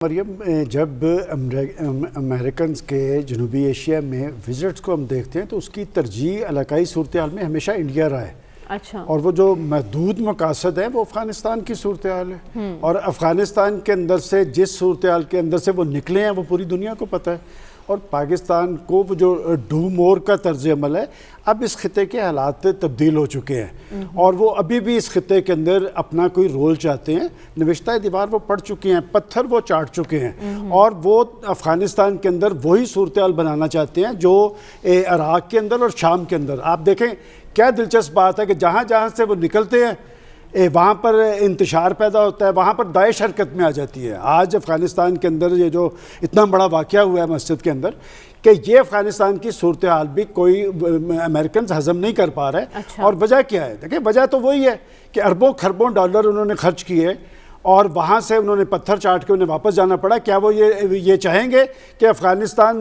मरियम, जब अमेरिकन के जनूबी एशिया में विजिट्स को हम देखते हैं तो उसकी तरजीह इलाकाई सूरत हाल में हमेशा इंडिया रहा है। अच्छा। और वो जो महदूद मकासद है वो अफ़गानिस्तान की सूरत हाल है, और अफ़गानिस्तान के अंदर से जिस सूरत हाल के अंदर से वो निकले हैं वो पूरी दुनिया को पता है। और पाकिस्तान को वो जो डू मोर का तर्ज अमल है, अब इस खिते के हालात तब्दील हो चुके हैं और वो अभी भी इस खिते के अंदर अपना कोई रोल चाहते हैं। नविश्ता दीवार वो पढ़ चुके हैं, पत्थर वो चाट चुके हैं और वो अफ़गानिस्तान के अंदर वही सूरत हाल बनाना चाहते हैं जो इराक़ के अंदर और शाम के अंदर। आप देखें क्या दिलचस्प बात है कि जहाँ जहाँ से वो निकलते हैं वहाँ पर इंतशार पैदा होता है, वहाँ पर दाइश हरकत में आ जाती है। आज अफ़गानिस्तान के अंदर ये जो इतना बड़ा वाक़या हुआ है मस्जिद के अंदर, कि ये अफ़गानिस्तान की सूरत हाल भी कोई अमेरिकन हज़म नहीं कर पा रहे। अच्छा। और वजह क्या है? देखिए वजह तो वही है कि अरबों खरबों डॉलर उन्होंने खर्च किए और वहाँ से उन्होंने पत्थर चाट के उन्हें वापस जाना पड़ा। क्या वो ये चाहेंगे कि अफ़गानिस्तान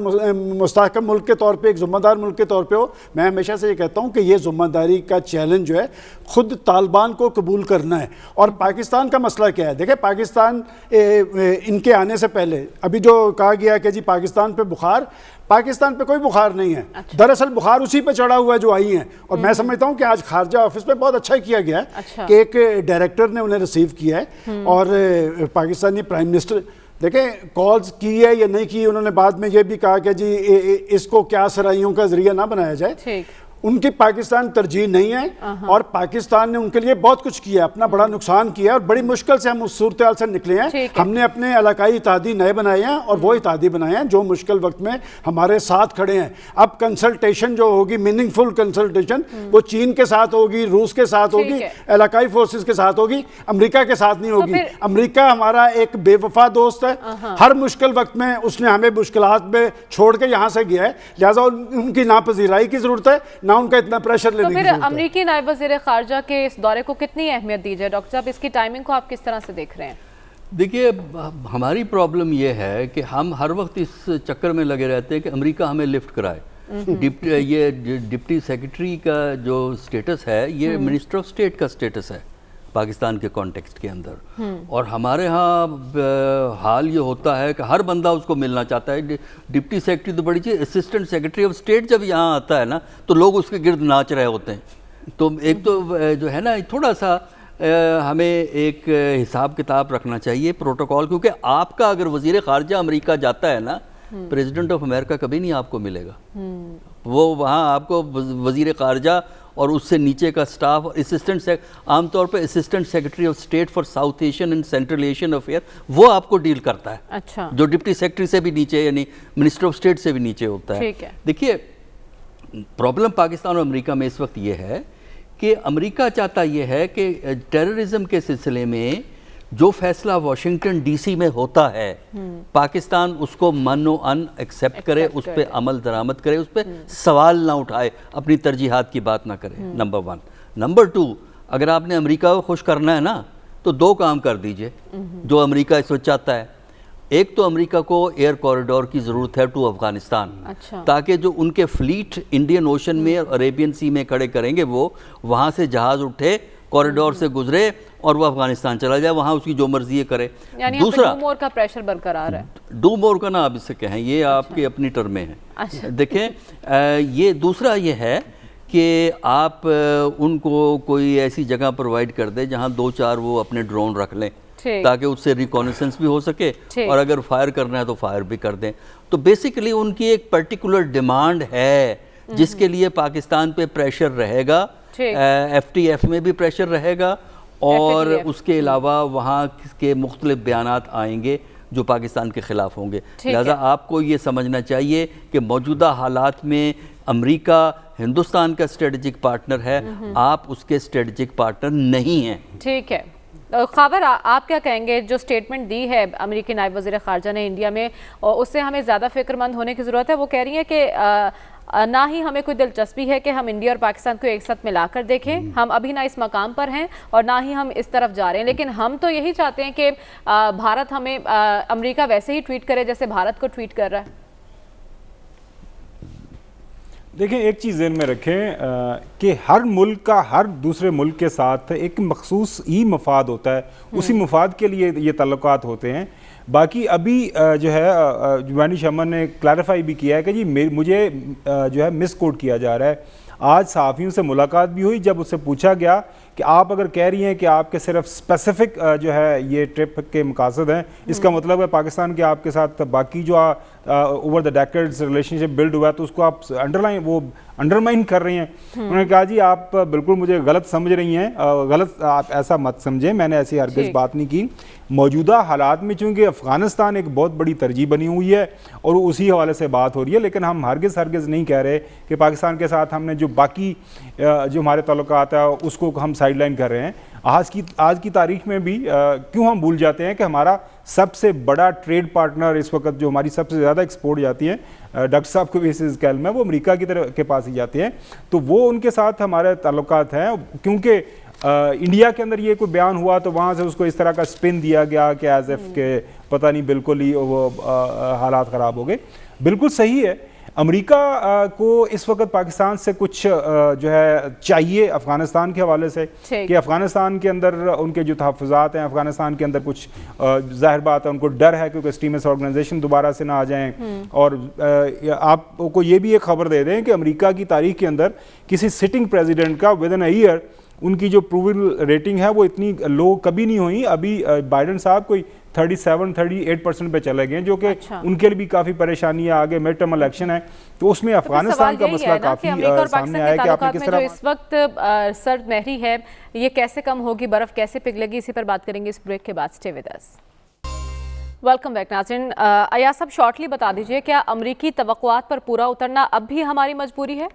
मुस्तहकम मुल्क के तौर पे, एक ज़िम्मेदार मुल्क के तौर पे हो? मैं हमेशा से ये कहता हूँ कि ये ज़िम्मेदारी का चैलेंज जो है ख़ुद तालिबान को कबूल करना है। और पाकिस्तान का मसला क्या है? देखिए पाकिस्तान इनके आने से पहले अभी जो कहा गया कि जी पाकिस्तान पे बुखार, पाकिस्तान पे कोई बुखार नहीं है। अच्छा। दरअसल बुखार उसी पे चढ़ा हुआ है जो आई हैं। और मैं समझता हूँ कि आज खारजा ऑफिस में बहुत अच्छा किया गया है। अच्छा। कि एक डायरेक्टर ने उन्हें रिसीव किया है और पाकिस्तानी प्राइम मिनिस्टर, देखें कॉल्स की है या नहीं की, उन्होंने बाद में ये भी कहा कि जी इसको क्या सराइयों का जरिया ना बनाया जाए। ठीक। उनकी पाकिस्तान तरजीह नहीं है और पाकिस्तान ने उनके लिए बहुत कुछ किया, अपना बड़ा नुकसान किया और बड़ी मुश्किल से हम उस सूरत हाल से निकले हैं। हमने अपने इलाकाई इत्तेहादी नए बनाए हैं और वो इत्तेहादी बनाए हैं जो मुश्किल वक्त में हमारे साथ खड़े हैं। अब कंसल्टेशन जो होगी, मीनिंगफुल कंसल्टेशन, वो चीन के साथ होगी, रूस के साथ होगी, इलाकाई फोर्सेस के साथ होगी, अमेरिका के साथ नहीं होगी। अमेरिका हमारा एक बेवफा दोस्त है, हर मुश्किल वक्त में उसने हमें मुश्किलात में छोड़ के यहाँ से गया है, लिहाजा उनकी ना पजीराई की जरूरत है ना उनका इतना प्रेशर लेने की जरूरत है। तो फिर अमेरिकी नायब वज़ीर ख़ारजा के इस दौरे को कितनी अहमियत दी जाए? डॉक्टर साहब इसकी टाइमिंग को आप किस तरह से देख रहे हैं? देखिए हमारी प्रॉब्लम ये है कि हम हर वक्त इस चक्कर में लगे रहते हैं कि अमेरिका हमें लिफ्ट कराए। ये डिप्टी सेक्रेटरी का जो स्टेटस है ये मिनिस्टर ऑफ स्टेट का स्टेटस है पाकिस्तान के कॉन्टेक्स्ट के अंदर। और हमारे यहाँ हाल ये होता है कि हर बंदा उसको मिलना चाहता है। डिप्टी सेक्रेटरी तो बड़ी चीज़, असिस्टेंट सेक्रेटरी ऑफ स्टेट जब यहाँ आता है ना तो लोग उसके गिर्द नाच रहे होते हैं। तो एक तो जो है ना थोड़ा सा हमें एक हिसाब किताब रखना चाहिए प्रोटोकॉल, क्योंकि आपका अगर वज़ीर ख़ारजा अमेरिका जाता है ना, प्रेसिडेंट ऑफ अमेरिका कभी नहीं आपको मिलेगा। वो वहाँ आपको वज़ीर ख़ारजा और उससे नीचे का स्टाफ, असिस्टेंट आमतौर पर assistant secretary of state for south Asian and central Asian affair, वो आपको डील करता है। अच्छा। जो डिप्टी सेक्रेटरी से भी नीचे, यानी मिनिस्टर ऑफ स्टेट से भी नीचे होता है। ठीक है। देखिए प्रॉब्लम पाकिस्तान और अमेरिका में इस वक्त ये है कि अमेरिका चाहता ये है कि टेररिज्म के सिलसिले में जो फैसला वाशिंगटन डीसी में होता है पाकिस्तान उसको मनो अन एक्सेप्ट करे, उस पर अमल दरामद करे, उस पर सवाल ना उठाए, अपनी तरजीहात की बात ना करे। नंबर 1। नंबर 2, अगर आपने अमेरिका को खुश करना है ना तो 2 काम कर दीजिए जो अमेरिका इस वक्त चाहता है। एक तो अमेरिका को एयर कॉरिडोर की ज़रूरत है टू अफगानिस्तान। अच्छा। ताकि जो उनके फ्लीट इंडियन ओशन में और अरेबियन सी में खड़े करेंगे वो वहाँ से जहाज़ उठे, कॉरिडोर से गुजरे और वो अफगानिस्तान चला जाए, वहाँ उसकी जो मर्जी करे। दूसरा, डू मोर का प्रेशर बरकरार है। डू मोर का ना आप इससे कहें, ये आपकी अपनी टर्म में है। अच्छा। देखें ये दूसरा ये है कि आप उनको कोई ऐसी जगह प्रोवाइड कर दे जहाँ 2-4 वो अपने ड्रोन रख लें ताकि उससे रिकॉनेसेंस भी हो सके और अगर फायर करना है तो फायर भी कर दें। तो बेसिकली उनकी एक पर्टिकुलर डिमांड है जिसके लिए पाकिस्तान पे प्रेशर रहेगा, FTF में भी प्रेशर रहेगा और उसके अलावा वहाँ के मुख्तलिफ बयानात आएंगे जो पाकिस्तान के ख़िलाफ़ होंगे। लिहाजा आपको ये समझना चाहिए कि मौजूदा हालात में अमेरिका हिंदुस्तान का स्ट्रेटजिक पार्टनर है, आप उसके स्ट्रेटजिक पार्टनर नहीं हैं। ठीक है। ख़ाबर आप क्या कहेंगे? जो स्टेटमेंट दी है अमेरिकी नायब वज़ीर ख़ारजा ने इंडिया में, और उससे हमें ज़्यादा फ़िक्रमंद होने की ज़रूरत है। वो कह रही है कि ना ही हमें कोई दिलचस्पी है कि हम इंडिया और पाकिस्तान को एक साथ मिलाकर देखें, हम अभी ना इस मकाम पर हैं और ना ही हम इस तरफ जा रहे हैं, लेकिन हम तो यही चाहते हैं कि भारत हमें अमेरिका वैसे ही ट्वीट करे जैसे भारत को ट्वीट कर रहा है। देखें एक चीज़ ज़हन में रखें कि हर मुल्क का हर दूसरे मुल्क के साथ एक मखसूस ही मफाद होता है, उसी मफाद के लिए ये ताल्लुकात होते हैं। बाकी अभी जो है जुवानी शमन ने क्लैरिफाई भी किया है कि जी मुझे जो है मिस कोट किया जा रहा है। आज सहाफ़ियों से मुलाकात भी हुई, जब उससे पूछा गया कि आप अगर कह रही हैं कि आपके सिर्फ स्पेसिफिक जो है ये ट्रिप के मकासद हैं, इसका मतलब है पाकिस्तान के आपके साथ बाकी जो over the decades relationship build हुआ है तो उसको आप अंडरमाइन कर रही हैं। उन्होंने कहा जी आप बिल्कुल मुझे गलत समझ रही हैं, गलत आप ऐसा मत समझें, मैंने ऐसी हरगिज़ बात नहीं की। मौजूदा हालात में चूँकि अफ़गानिस्तान एक बहुत बड़ी तरजीह बनी हुई है और उसी हवाले से बात हो रही है, लेकिन हम हरगिज़ नहीं कह रहे कि पाकिस्तान के साथ हमने जो बाकी जो हमारे ताल्लुकात है उसको हम साइडलाइन कर रहे हैं। आज की तारीख में भी क्यों हम भूल जाते हैं कि हमारा सबसे बड़ा ट्रेड पार्टनर इस वक्त जो हमारी सबसे ज़्यादा एक्सपोर्ट जाती है, डॉक्टर साहब को भी इस कैल में वो अमेरिका की तरफ के पास ही जाती हैं, तो वो उनके साथ हमारे ताल्लुकात हैं। क्योंकि इंडिया के अंदर ये कोई बयान हुआ तो वहाँ से उसको इस तरह का स्पिन दिया गया कि एज एफ के पता नहीं बिल्कुल ही वो हालात ख़राब हो गए। बिल्कुल सही है, अमेरिका को इस वक्त पाकिस्तान से कुछ जो है चाहिए अफ़गानिस्तान के हवाले से कि अफ़गानिस्तान के अंदर उनके जो तहफ़्फ़ुज़ात हैं, अफ़गानिस्तान के अंदर कुछ ज़ाहिर बात है उनको डर है क्योंकि एक्सट्रीमिस्ट ऑर्गेनाइजेशन दोबारा से ना आ जाएं। और आपको ये भी एक खबर दे दें कि अमेरिका की तारीख के अंदर किसी सिटिंग प्रेसिडेंट का विद इन अ ईयर उनकी जो अप्रूवल रेटिंग है वो इतनी लो कभी नहीं हुई। अभी बाइडन साहब कोई 37-38% पे चले गए, जो कि उनके लिए भी काफ़ी परेशानी आ गई। मिड टर्म इलेक्शन है तो उसमें अफगानिस्तान का मसला काफ़ी सामने आया कि आपने किस तरह इस वक्त सर्द महरी है, ये कैसे कम होगी, बर्फ कैसे पिघलेगी, इसी पर बात करेंगे इस ब्रेक के बाद। Stay with us. Welcome back नाज़रीन। अयाज साहब शॉर्टली बता दीजिए, क्या अमरीकी तवक्कुआत पर पूरा उतरना अब भी हमारी मजबूरी है?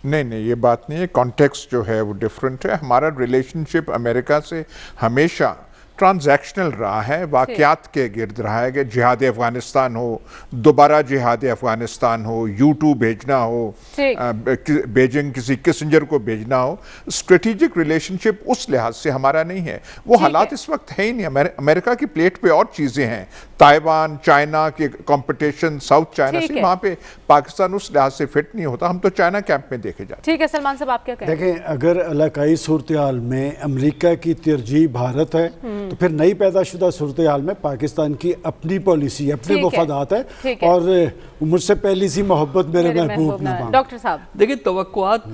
नहीं, ये बात नहीं है। कॉन्टेक्स्ट जो है वो डिफरेंट है। हमारा रिलेशनशिप अमेरिका से हमेशा ट्रांजैक्शनल रहा है, वाक़यात के गिर्द रहा है कि जिहाद अफ़गानिस्तान हो, दोबारा जिहाद अफ़गानिस्तान हो, U2 भेजना हो, बीजिंग किसी किसिंजर को भेजना हो। स्ट्रेटेजिक रिलेशनशिप उस लिहाज से हमारा नहीं है। वो हालात इस वक्त है ही नहीं। अमेरिका की प्लेट पे और चीज़ें हैं, ताइवान, चाइना के कंपटीशन, साउथ चाइना से, वहाँ पे पाकिस्तान उस लिहाज से फिट नहीं होता। हम तो चाइना कैंप में देखे जाते। ठीक है सलमान साहब, आप क्या कहें? देखें, अगर इलाकाई सूरत हाल में अमेरिका की तरजीह भारत है तो फिर नई पैदाशुदा सूरत हाल में पाकिस्तान की अपनी पॉलिसी, अपने मफादात है और मुझसे पहली सी मोहब्बत मेरे महबूब नवाज। डॉक्टर साहब देखिए, तवक्कुआत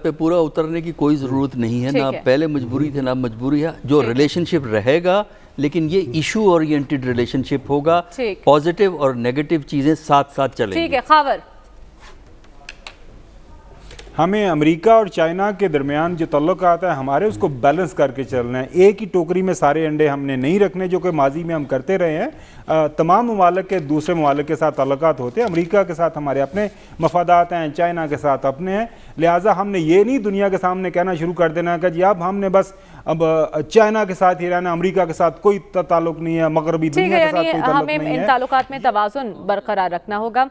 पे पूरा उतरने की कोई ज़रूरत नहीं है, ना पहले मजबूरी थी ना मजबूरी है। जो रिलेशनशिप रहेगा, लेकिन ये इशू ओरिएंटेड रिलेशनशिप होगा, पॉजिटिव और नेगेटिव चीज़ें साथ साथ चलेंगी। ठीक है खावर, हमें अमेरिका और चाइना के दरमियान जो तल्लुकात है हमारे, उसको बैलेंस करके चलना है। एक ही टोकरी में सारे अंडे हमने नहीं रखने, जो कि माजी में हम करते रहे हैं। तमाम ममालिक के दूसरे ममालिक के साथ तल्लुकात होते हैं। अमेरिका के साथ हमारे अपने मफादात हैं, चाइना के साथ अपने हैं। लिहाजा हमने ये नहीं दुनिया के सामने कहना शुरू कर देना कि जी अब हमने बस अब चाइना के साथ ही रहना, अमेरिका के साथ कोई ताल्लुक नहीं है, मगरबी दुनिया के साथ कोई ताल्लुक नहीं है। हमें इन ताल्लुकात में तवाज़ुन बरकरार रखना होगा।